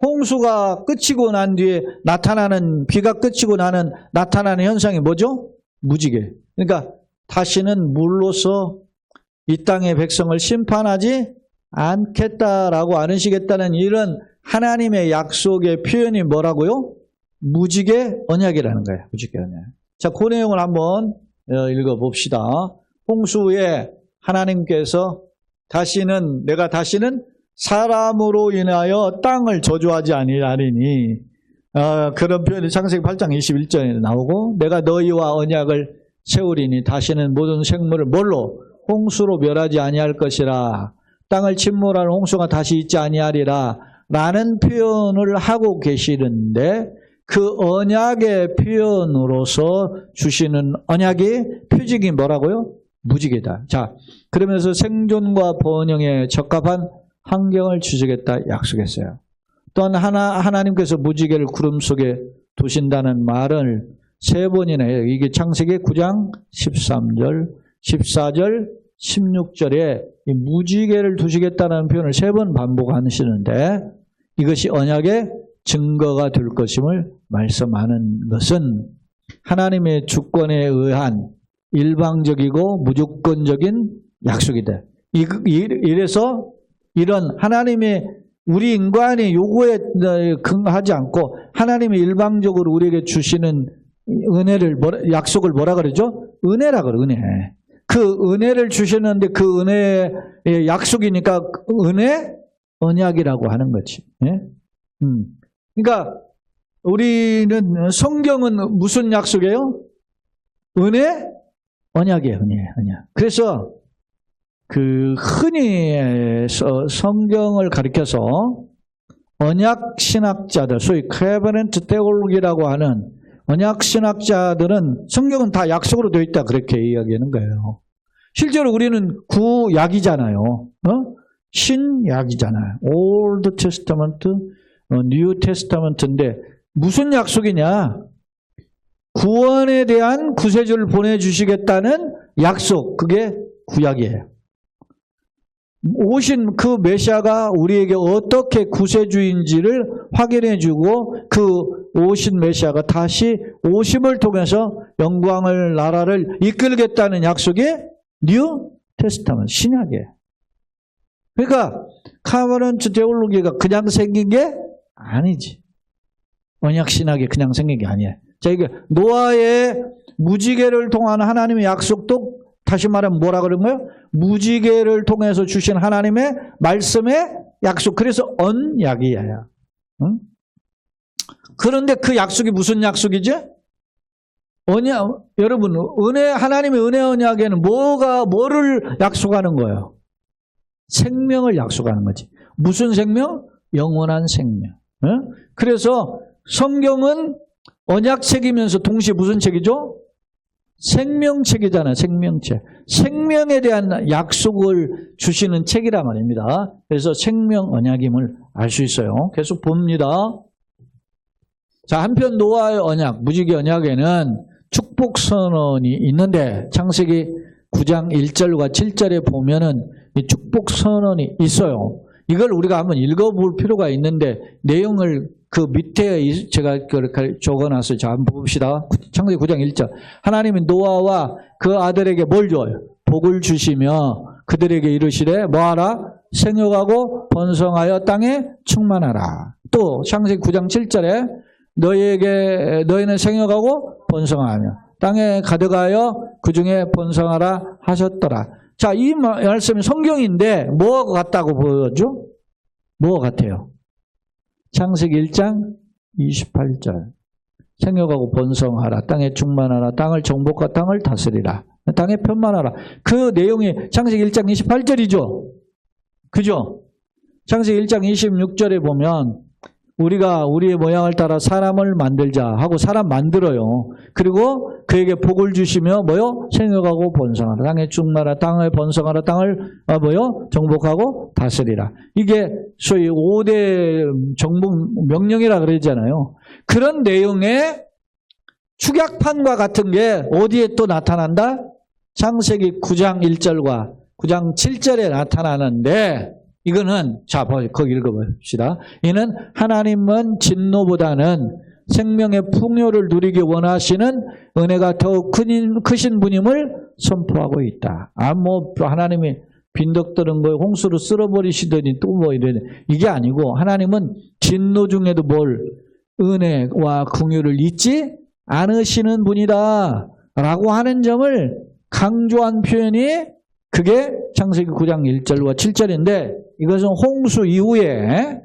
홍수가 끝이고 난 뒤에 나타나는, 비가 끝이고 나타나는 현상이 뭐죠? 무지개. 그러니까 다시는 물로서 이 땅의 백성을 심판하지 않겠다라고 안으시겠다는 이런 하나님의 약속의 표현이 뭐라고요? 무지개 언약이라는 거예요. 무지개 언약. 자, 그 내용을 한번 읽어봅시다. 홍수에 하나님께서 내가 다시는 사람으로 인하여 땅을 저주하지 아니하리니, 그런 표현이 창세기 8장 21절에 나오고, 내가 너희와 언약을 세우리니 다시는 모든 생물을 뭘로? 홍수로 멸하지 아니할 것이라. 땅을 침몰하는 홍수가 다시 있지 아니하리라 라는 표현을 하고 계시는데, 그 언약의 표현으로서 주시는 언약의 표징이 뭐라고요? 무지개다. 자, 그러면서 생존과 번영에 적합한 환경을 주시겠다 약속했어요. 또한 하나님께서 무지개를 구름 속에 두신다는 말을 3번이나 해요. 이게 창세기 9장 13절, 14절, 16절에 이 무지개를 두시겠다는 표현을 3번 반복하시는데, 이것이 언약의 증거가 될 것임을 말씀하는 것은 하나님의 주권에 의한 일방적이고 무조건적인 약속이다. 이래서 이런 하나님의, 우리 인간의 요구에 근거하지 않고 하나님이 일방적으로 우리에게 주시는 은혜를, 약속을 뭐라 그러죠? 은혜라 그래, 은혜. 그 은혜를 주셨는데 그 은혜의 약속이니까 은혜 언약이라고 하는 거지. 예? 그러니까 우리는, 성경은 무슨 약속이에요? 은혜 언약이에요. 은혜 언약. 그래서 그 흔히 성경을 가리켜서 언약 신학자들, 소위 covenant theology라고 하는 언약 신학자들은 성경은 다 약속으로 되어 있다 그렇게 이야기하는 거예요. 실제로 우리는 구약이잖아요. 신약이잖아요. Old Testament, New Testament인데 무슨 약속이냐? 구원에 대한 구세주를 보내주시겠다는 약속, 그게 구약이에요. 오신 그 메시아가 우리에게 어떻게 구세주인지를 확인해주고, 그 오신 메시아가 다시 오심을 통해서 영광을, 나라를 이끌겠다는 약속이 뉴 테스타먼트, 신약이에요. 그러니까 카버넌트 데올로기가 그냥 생긴 게 아니지. 언약 신학이 그냥 생긴 게 아니에요. 자, 이게 노아의 무지개를 통한 하나님의 약속도 다시 말하면 뭐라 그런 거예요? 무지개를 통해서 주신 하나님의 말씀의 약속. 그래서 언약이에요. 응? 그런데 그 약속이 무슨 약속이지? 언약, 여러분, 하나님의 은혜 언약에는 뭐를 약속하는 거예요? 생명을 약속하는 거지. 무슨 생명? 영원한 생명. 응? 그래서 성경은 언약책이면서 동시에 무슨 책이죠? 생명책이잖아요. 생명책. 생명에 대한 약속을 주시는 책이란 말입니다. 그래서 생명 언약임을 알 수 있어요. 계속 봅니다. 자, 한편 노아의 언약, 무지개 언약에는 축복 선언이 있는데, 창세기 9장 1절과 7절에 보면은 이 축복 선언이 있어요. 이걸 우리가 한번 읽어볼 필요가 있는데, 내용을 그 밑에 제가 적어놨어요. 자, 한번 봅시다. 창세기 9장 1절. 하나님이 노아와 그 아들에게 뭘 줘요? 복을 주시며 그들에게 이르시되 뭐하라? 생육하고 번성하여 땅에 충만하라. 또 창세기 9장 7절에 너희는 생육하고 번성하며 땅에 가득하여 그 중에 번성하라 하셨더라. 자, 이 말씀이 성경인데 뭐가 같다고 보여줘? 뭐가 같아요? 창세기 1장 28절. 생육하고 번성하라. 땅에 충만하라. 땅을 정복하 땅을 다스리라. 땅에 편만하라. 그 내용이 창세기 1장 28절이죠. 그죠? 창세기 1장 26절에 보면 우리가 우리의 모양을 따라 사람을 만들자 하고 사람 만들어요. 그리고 그에게 복을 주시며 뭐요? 생육하고 번성하라. 땅에 충만하라. 땅에 번성하라. 땅을 정복하고 다스리라. 이게 소위 5대 정복 명령이라 그러잖아요. 그런 내용의 축약판과 같은 게 어디에 또 나타난다? 창세기 9장 1절과 9장 7절에 나타나는데, 이거는 자, 거기 읽어봅시다. 이는 하나님은 진노보다는 생명의 풍요를 누리기 원하시는 은혜가 더욱 크신 분임을 선포하고 있다. 하나님이 빈덕 드는 거에 홍수로 쓸어버리시더니 또 뭐 이래. 이게 아니고 하나님은 진노 중에도 은혜와 긍휼을 잊지 않으시는 분이다 라고 하는 점을 강조한 표현이 그게 창세기 9장 1절과 7절인데 이것은 홍수 이후에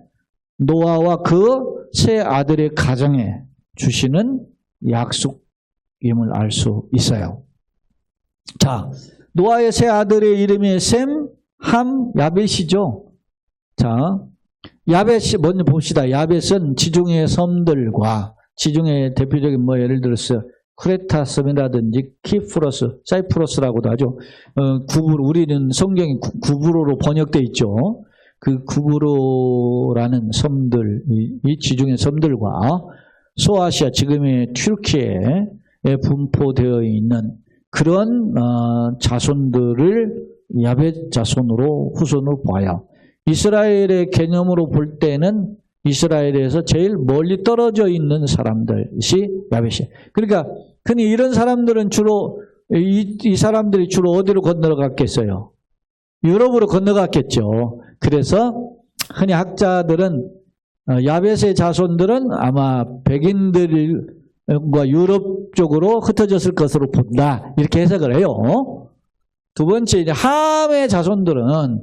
노아와 그 세 아들의 가정에 주시는 약속임을 알 수 있어요. 자, 노아의 세 아들의 이름이 셈, 함, 야벳이죠. 자, 야벳이 먼저 봅시다. 야벳은 지중해 섬들과 지중해 대표적인 예를 들어서 크레타 섬이라든지 키프로스, 사이프러스라고도 하죠. 우리는 성경이 구브로로 번역되어 있죠. 그 구브로라는 섬들, 이 지중해 섬들과 소아시아, 지금의 튀르키예에 분포되어 있는 그런 자손들을 야벳 자손으로 후손으로 봐요. 이스라엘의 개념으로 볼 때는 이스라엘에서 제일 멀리 떨어져 있는 사람들이 야벳이에요. 그러니까 흔히 이런 사람들은 주로 이 사람들이 주로 어디로 건너갔겠어요? 유럽으로 건너갔겠죠. 그래서 흔히 학자들은 야벳의 자손들은 아마 백인들과 유럽 쪽으로 흩어졌을 것으로 본다. 이렇게 해석을 해요. 두 번째, 이제 함의 자손들은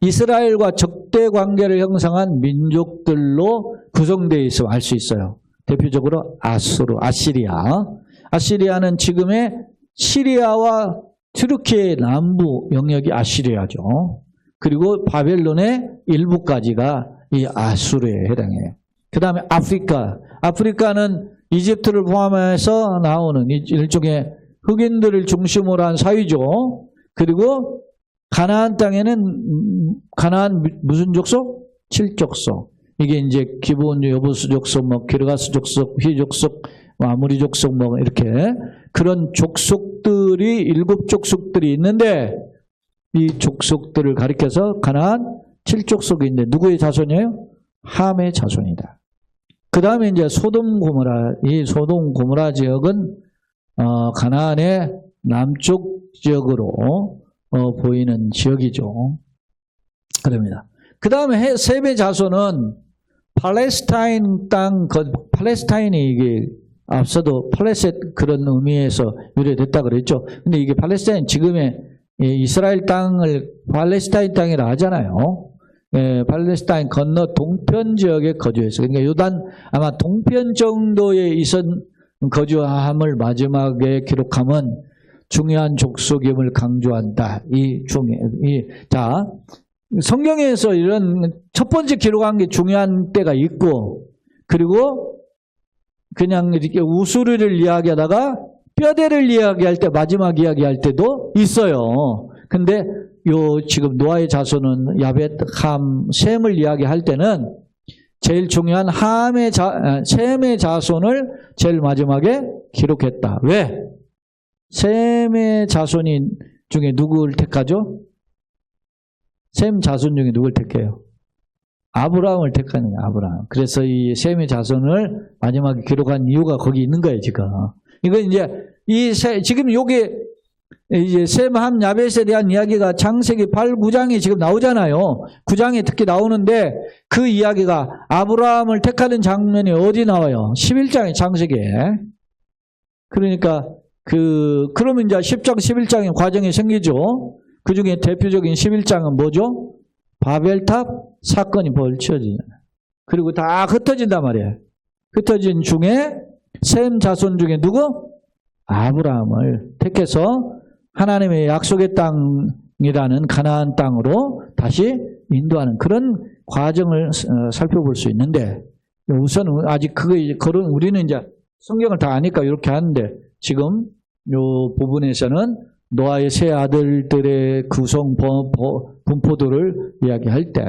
이스라엘과 적대 관계를 형성한 민족들로 구성되어 있음을 알 수 있어요. 대표적으로 아시리아. 아시리아는 지금의 시리아와 튀르키예 남부 영역이 아시리아죠. 그리고 바벨론의 일부까지가 이 아수르에 해당해요. 그 다음에 아프리카. 아프리카는 이집트를 포함해서 나오는 일종의 흑인들을 중심으로 한 사회죠. 그리고 가나안 땅에는 가나안 무슨 족속? 7족속. 이게 이제 기본 여부수 족속, 기르가스 족속, 휘 족속, 아무리 족속 이렇게 그런 족속들이 7족속들이 있는데 이 족속들을 가리켜서 가나안 7족속이 있는데 누구의 자손이에요? 함의 자손이다. 그 다음에 이제 소돔 고모라. 이 소돔 고모라 지역은 가나안의 남쪽 지역으로 보이는 지역이죠. 그럽니다. 그 다음에 셈의 자손은 팔레스타인 땅, 팔레스타인이 이게 앞서도 팔레셋 그런 의미에서 유래됐다 그랬죠. 근데 이게 팔레스타인, 지금의 이스라엘 땅을 팔레스타인 땅이라 하잖아요. 팔레스타인 건너 동편 지역에 거주했어요. 그러니까 요단 아마 동편 정도에 거주함을 마지막에 기록함은 중요한 족속임을 강조한다. 자, 성경에서 이런 첫 번째 기록한 게 중요한 때가 있고, 그리고 그냥 이렇게 우수리를 이야기하다가 뼈대를 이야기할 때, 마지막 이야기할 때도 있어요. 근데 지금 노아의 자손은 야벳, 함, 셈을 이야기할 때는 제일 중요한 셈의 자손을 제일 마지막에 기록했다. 왜? 셈의 자손이 중에 누구를 택하죠? 셈 자손 중에 누구를 택해요? 아브라함을 택하는 거예요. 아브라함. 그래서 이 셈의 자손을 마지막에 기록한 이유가 거기 있는 거예요, 지금. 이건 이제 지금 요게 이제 셈, 함, 야벳에 대한 이야기가 창세기 8, 9장에 지금 나오잖아요. 9장에 특히 나오는데 그 이야기가 아브라함을 택하는 장면이 어디 나와요? 11장의 창세기에. 그러니까 그러면 이제 10장, 11장의 과정이 생기죠. 그 중에 대표적인 11장은 뭐죠? 바벨탑 사건이 벌쳐지잖아요. 그리고 다 흩어진단 말이에요. 흩어진 중에 셈 자손 중에 누구? 아브라함을 택해서 하나님의 약속의 땅이라는 가나안 땅으로 다시 인도하는 그런 과정을 살펴볼 수 있는데, 우선 아직 우리는 이제 성경을 다 아니까 이렇게 하는데, 지금 요 부분에서는 노아의 세 아들들의 구성 분포도를 이야기할 때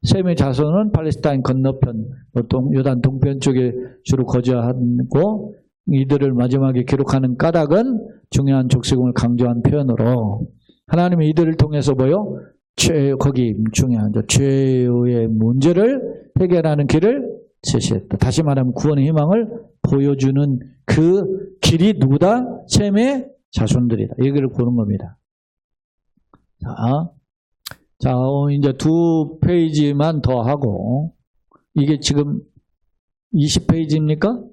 셈의 자손은 팔레스타인 건너편, 요단 동편 쪽에 주로 거주하고, 이들을 마지막에 기록하는 까닭은 중요한 족속임을 강조한 표현으로 하나님이 이들을 통해서 거기 중요하죠. 죄의 문제를 해결하는 길을 제시했다. 다시 말하면 구원의 희망을 보여주는 그 길이 누구다? 셈의 자손들이다. 얘기를 보는 겁니다. 자, 이제 2페이지만 더 하고, 이게 지금 20페이지입니까?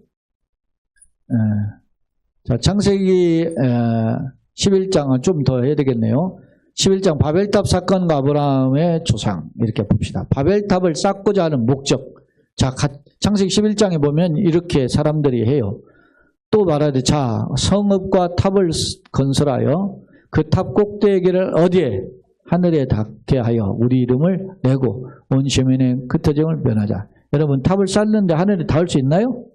자, 창세기 11장은 좀 더 해야 되겠네요. 11장 바벨탑 사건과 아브라함의 조상, 이렇게 봅시다. 바벨탑을 쌓고자 하는 목적. 자, 창세기 11장에 보면 이렇게 사람들이 해요. 또 말하되, 자, 성읍과 탑을 건설하여 그 탑 꼭대기를 어디에? 하늘에 닿게 하여 우리 이름을 내고 온 시민의 흩어짐을 면하자. 여러분, 탑을 쌓는데 하늘에 닿을 수 있나요?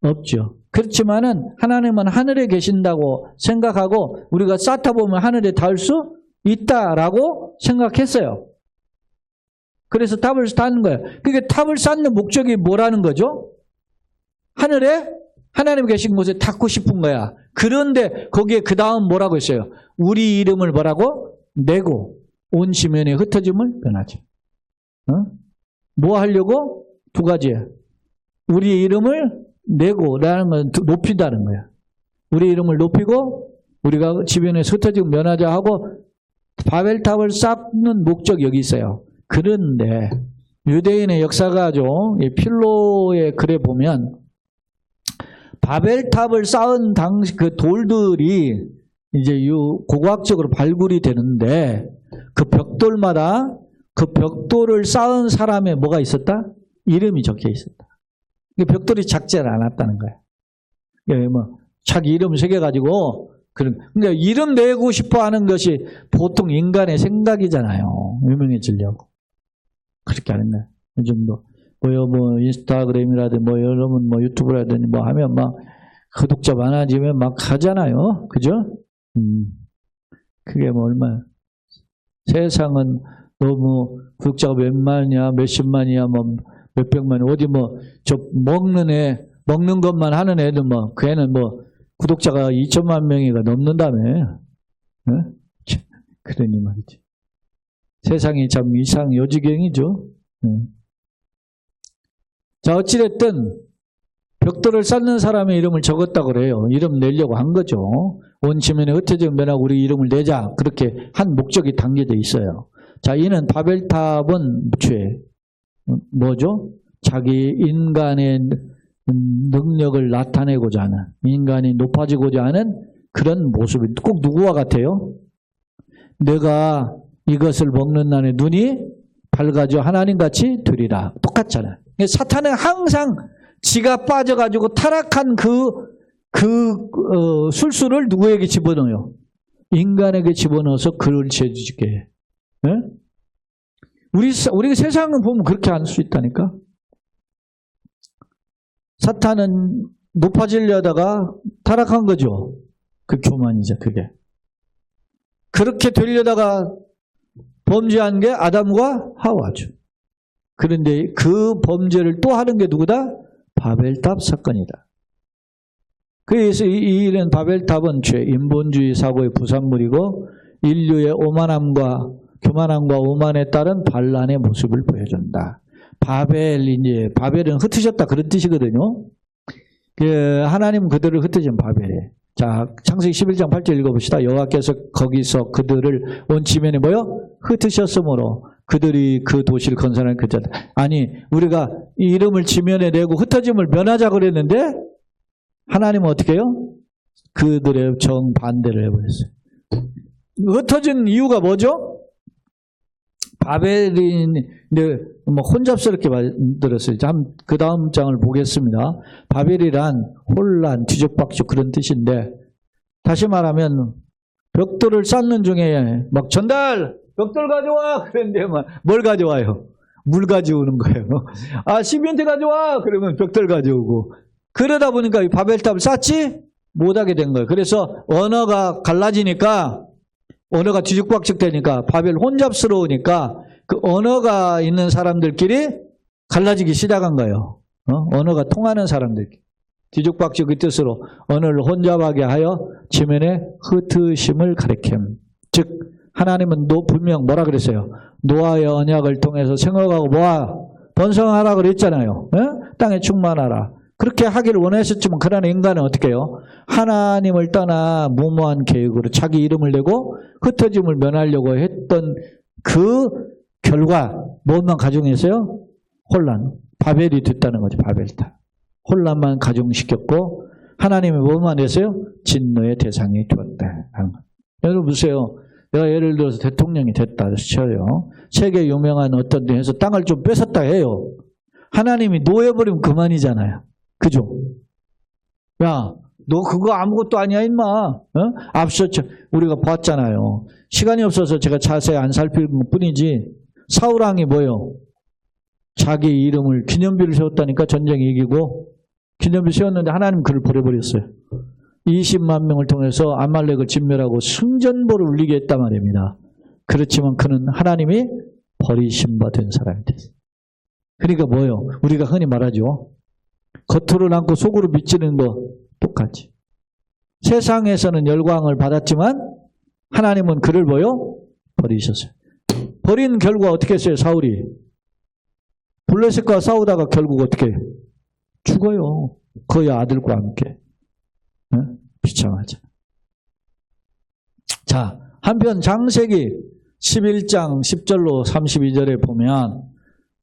없죠. 그렇지만은 하나님은 하늘에 계신다고 생각하고 우리가 쌓다 보면 하늘에 닿을 수 있다라고 생각했어요. 그래서 탑을 쌓는 거예요. 그게 탑을 쌓는 목적이 뭐라는 거죠? 하늘에 하나님 계신 곳에 닿고 싶은 거야. 그런데 거기에 그 다음 뭐라고 했어요? 우리 이름을 뭐라고? 내고 온 시면에 흩어짐을 변하지. 뭐 하려고? 두 가지야. 우리 이름을 내고라는 건 높인다는 거야. 우리 이름을 높이고 우리가 지변에서 흩어지고 면하자 하고 바벨탑을 쌓는 목적이 여기 있어요. 그런데 유대인의 역사가죠. 이 필로의 글에 보면 바벨탑을 쌓은 당시 그 돌들이 이제 고고학적으로 발굴이 되는데 그 벽돌마다 그 벽돌을 쌓은 사람의 뭐가 있었다? 이름이 적혀 있었다. 벽돌이 작지 않았다는 거야. 뭐 자기 이름 새겨가지고 그러니까 이름 내고 싶어하는 것이 보통 인간의 생각이잖아요. 유명해지려고 그렇게 안 했나? 요즘 뭐 인스타그램이라든 뭐 여러분 뭐 유튜브라든지 뭐 하면 막 구독자 많아지면 막 하잖아요. 그죠? 그게 뭐 얼마? 세상은 너무 구독자가 몇만이야, 몇십만이야, 뭐 몇백만, 어디 뭐 저 먹는 것만 하는 애들 뭐 그 애는 뭐 구독자가 2천만 명이가 넘는다며. 그러니 말이지. 세상이 참 이상 요지경이죠. 자, 어찌됐든 벽돌을 쌓는 사람의 이름을 적었다고 그래요. 이름 내려고 한 거죠. 온 지면에 흩어지면 면하고 우리 이름을 내자. 그렇게 한 목적이 담겨져 있어요. 자, 이는 바벨탑은 뭐죠? 자기 인간의 능력을 나타내고자 하는, 인간이 높아지고자 하는 그런 모습이 꼭 누구와 같아요? 내가 이것을 먹는 날에 눈이 밝아져 하나님같이 되리라. 똑같잖아요. 사탄은 항상 지가 빠져가지고 타락한 술수를 누구에게 집어넣어요? 인간에게 집어넣어서 그를 죄짓게 해. 네? 우리 세상을 보면 그렇게 할 수 있다니까? 사탄은 높아지려다가 타락한 거죠. 그 교만이죠, 그게. 그렇게 되려다가 범죄한 게 아담과 하와죠. 그런데 그 범죄를 또 하는 게 누구다? 바벨탑 사건이다. 그래서 이런 바벨탑은 인본주의 사고의 부산물이고 인류의 오만함과 교만함과 오만에 따른 반란의 모습을 보여준다. 바벨은 흩으셨다 그런 뜻이거든요. 하나님 그들을 흩으신 바벨에. 자, 창세기 11장 8절 읽어봅시다. 여호와께서 거기서 그들을 온 지면에 흩으셨으므로 그들이 그 도시를 건설하는 그자다. 아니, 우리가 이 이름을 지면에 내고 흩어짐을 면하자 그랬는데 하나님은 어떻게 해요? 그들의 정반대를 해버렸어요. 흩어진 이유가 뭐죠? 바벨이 뭐 혼잡스럽게 만들었어요. 그 다음 장을 보겠습니다. 바벨이란 혼란, 뒤죽박죽 그런 뜻인데 다시 말하면 벽돌을 쌓는 중에 막 전달! 벽돌 가져와! 그랬는데 뭘 가져와요? 물 가져오는 거예요. 시멘트 가져와! 그러면 벽돌 가져오고 그러다 보니까 이 바벨탑을 쌓지 못하게 된 거예요. 그래서 언어가 갈라지니까 언어가 뒤죽박죽 되니까 바벨 혼잡스러우니까 그 언어가 있는 사람들끼리 갈라지기 시작한 거예요. 언어가 통하는 사람들끼리. 뒤죽박죽의 뜻으로 언어를 혼잡하게 하여 지면에 흩으심을 가리킴. 즉 하나님은 분명 뭐라 그랬어요? 노아의 언약을 통해서 생각하고 모아 번성하라 그랬잖아요. 예? 땅에 충만하라. 그렇게 하기를 원하셨지만 그러나 인간은 어떻게 해요? 하나님을 떠나 무모한 계획으로 자기 이름을 내고 흩어짐을 면하려고 했던 그 결과 뭐만 가중했어요? 혼란. 바벨이 됐다는 거죠. 바벨탑. 혼란만 가중시켰고 하나님이 뭐만 했어요? 진노의 대상이 되었다. 여러분 보세요. 내가 예를 들어서 대통령이 됐다 쳐요. 세계 유명한 어떤 데에서 땅을 좀 뺏었다 해요. 하나님이 노해버리면 그만이잖아요. 그죠? 야, 너 그거 아무것도 아니야 임마. 어? 앞서 우리가 봤잖아요. 시간이 없어서 제가 자세히 안 살피는 것뿐이지 사울왕이 뭐예요? 자기 이름을 기념비를 세웠다니까 전쟁에 이기고 기념비 세웠는데 하나님 그를 버려버렸어요. 20만 명을 통해서 아말렉을 진멸하고 승전보를 울리게 했단 말입니다. 그렇지만 그는 하나님이 버리심받은 사람이 됐어요. 그러니까 뭐예요? 우리가 흔히 말하죠. 겉으로 남고 속으로 비치는 거 똑같이. 세상에서는 열광을 받았지만 하나님은 그를 뭐요? 버리셨어요. 버린 결과 어떻게 했어요? 사울이. 블레셋과 싸우다가 결국 어떻게 해요? 죽어요. 그의 아들과 함께. 네? 비참하죠. 자, 한편 창세기 11장 10절로 32절에 보면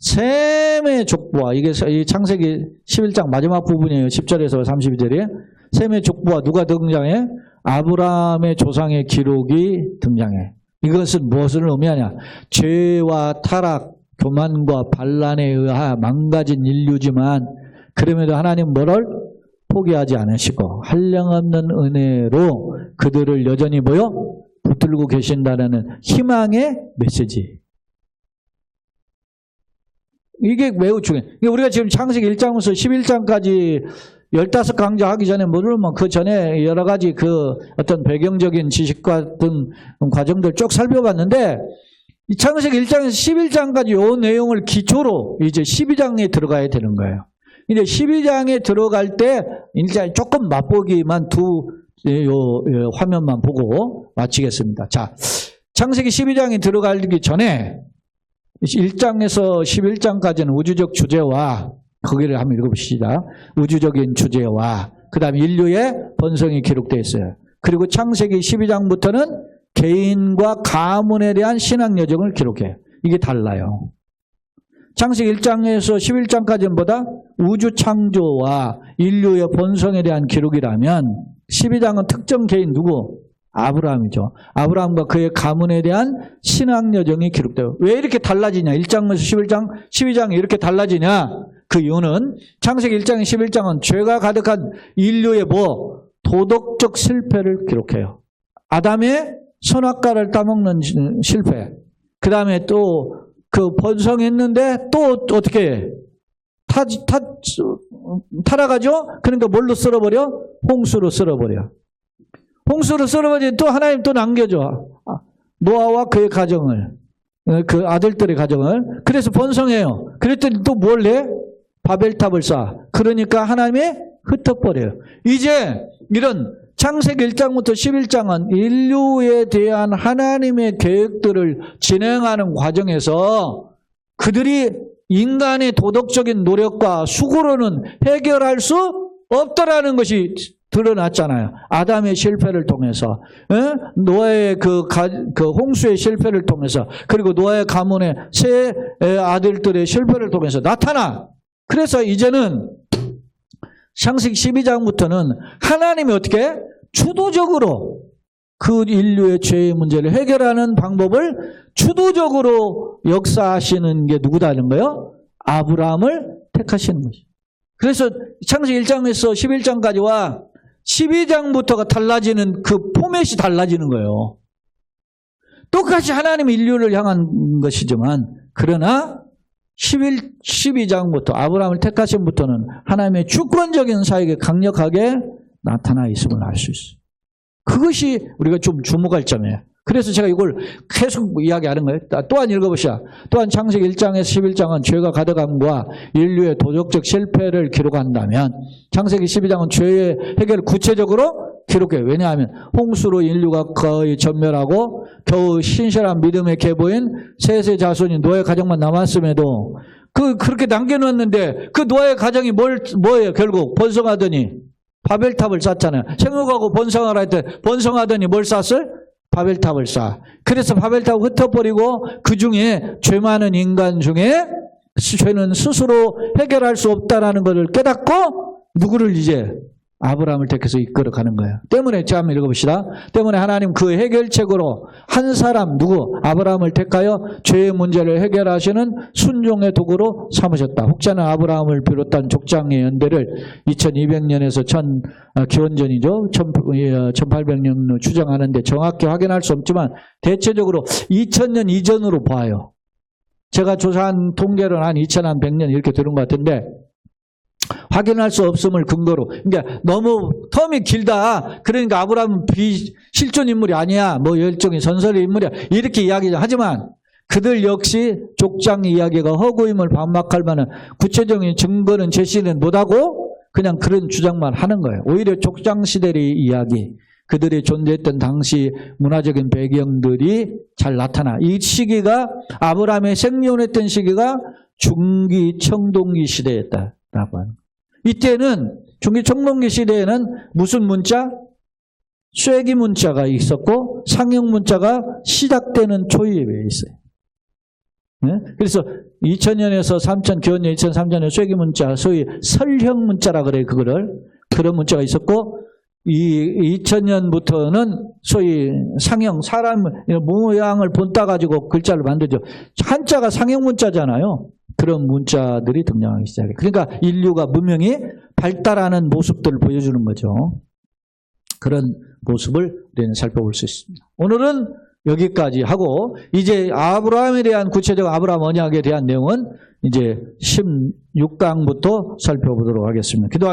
셈의 족보와 이게 이 창세기 11장 마지막 부분이에요. 10절에서 32절에 셈의 족보와 누가 등장해? 아브라함의 조상의 기록이 등장해. 이것은 무엇을 의미하냐? 죄와 타락, 교만과 반란에 의하 망가진 인류지만 그럼에도 하나님 뭐를 포기하지 않으시고 한량없는 은혜로 그들을 여전히 뭐요? 붙들고 계신다는 희망의 메시지. 이게 매우 중요해요. 우리가 지금 창세기 1장부터 11장까지 15강좌 하기 전에 물론 그 전에 여러 가지 그 어떤 배경적인 지식과 등 과정들 쭉 살펴봤는데 이 창세기 1장에서 11장까지 이 내용을 기초로 이제 12장에 들어가야 되는 거예요. 근데 12장에 들어갈 때 이제 조금 맛보기만 화면만 보고 마치겠습니다. 자, 창세기 12장에 들어가기 전에 1장에서 11장까지는 우주적 주제와 거기를 한번 읽어봅시다. 우주적인 주제와 그 다음에 인류의 번성이 기록되어 있어요. 그리고 창세기 12장부터는 개인과 가문에 대한 신앙 여정을 기록해요. 이게 달라요. 창세기 1장에서 11장까지는 보다 우주 창조와 인류의 번성에 대한 기록이라면 12장은 특정 개인 누구? 아브라함이죠. 아브라함과 그의 가문에 대한 신앙 여정이 기록돼요. 왜 이렇게 달라지냐? 1장에서 11장, 12장이 이렇게 달라지냐? 그 이유는 창세기 1장, 11장은 죄가 가득한 인류의 도덕적 실패를 기록해요. 아담의 선악과를 따먹는 실패. 그 다음에 또 그 번성했는데 또 어떻게 해? 타락하죠? 그러니까 뭘로 쓸어버려? 홍수로 쓸어버려. 홍수로 쓸어버리면 또 하나님 또 남겨줘. 노아와 그의 가정을, 그 아들들의 가정을. 그래서 번성해요. 그랬더니 또 뭘 해? 바벨탑을 쌓아. 그러니까 하나님이 흩어버려요. 이제 이런 창세기 1장부터 11장은 인류에 대한 하나님의 계획들을 진행하는 과정에서 그들이 인간의 도덕적인 노력과 수고로는 해결할 수 없다라는 것이 드러났잖아요. 아담의 실패를 통해서, 노아의 그 홍수의 실패를 통해서, 그리고 노아의 가문의 세 아들들의 실패를 통해서 나타나. 그래서 이제는 창세기 12장부터는 하나님이 어떻게 주도적으로 그 인류의 죄의 문제를 해결하는 방법을 주도적으로 역사하시는 게 누구다는 거예요? 아브라함을 택하시는 거죠. 그래서 창세기 1장에서 11장까지와 12장부터가 달라지는 그 포맷이 달라지는 거예요. 똑같이 하나님 인류를 향한 것이지만 그러나 12장부터 아브라함을 택하신부터는 하나님의 주권적인 사역에 강력하게 나타나 있음을 알 수 있어요. 그것이 우리가 좀 주목할 점이에요. 그래서 제가 이걸 계속 이야기하는 거예요. 또한 읽어보시죠. 또한 창세기 1장에서 11장은 죄가 가득함과 인류의 도덕적 실패를 기록한다면 창세기 12장은 죄의 해결을 구체적으로 기록해요. 왜냐하면 홍수로 인류가 거의 전멸하고 겨우 신실한 믿음의 계보인 셋의 자손이 노예 가정만 남았음에도 그렇게 남겨놓았는데 그 노예 가정이 뭐예요? 결국 번성하더니 바벨탑을 쌓잖아요. 생육하고 번성하라 했더니 번성하더니 뭘 쌓았어요? 바벨탑을 쌓아. 그래서 바벨탑을 흩어버리고 그 중에 죄 많은 인간 중에 죄는 스스로 해결할 수 없다라는 것을 깨닫고 누구를 이제 아브라함을 택해서 이끌어가는 거예요. 때문에 제가 한번 읽어봅시다. 때문에 하나님 그 해결책으로 한 사람 누구? 아브라함을 택하여 죄의 문제를 해결하시는 순종의 도구로 삼으셨다. 혹자는 아브라함을 비롯한 족장의 연대를 2200년에서 기원전이죠. 1800년 추정하는데 정확히 확인할 수 없지만 대체적으로 2000년 이전으로 봐요. 제가 조사한 통계는 한 2100년 이렇게 들은 것 같은데 확인할 수 없음을 근거로, 그러니까 너무 텀이 길다. 그러니까 아브라함은 비실존 인물이 아니야. 뭐 열정이 전설의 인물이야. 이렇게 이야기죠. 하지만 그들 역시 족장 이야기가 허구임을 반박할 만한 구체적인 증거는 제시는 못하고 그냥 그런 주장만 하는 거예요. 오히려 족장 시대의 이야기, 그들이 존재했던 당시 문화적인 배경들이 잘 나타나. 이 시기가 아브라함의 생존했던 시기가 중기 청동기 시대였다라고 하는. 이때는 중기 청동기 시대에는 무슨 문자? 쇠기 문자가 있었고 상형 문자가 시작되는 초입에 있어요. 네? 그래서 2000년에서 3000, 기원전 2003년에 쇠기 문자, 소위 설형 문자라 그래요. 그런 문자가 있었고 이 2000년부터는 소위 상형, 사람 모양을 본따 가지고 글자를 만들죠. 한자가 상형 문자잖아요. 그런 문자들이 등장하기 시작해요. 그러니까 인류가 문명이 발달하는 모습들을 보여주는 거죠. 그런 모습을 우리는 살펴볼 수 있습니다. 오늘은 여기까지 하고 이제 아브라함에 대한 구체적 아브라함 언약에 대한 내용은 이제 16강부터 살펴보도록 하겠습니다. 기도하겠습니다.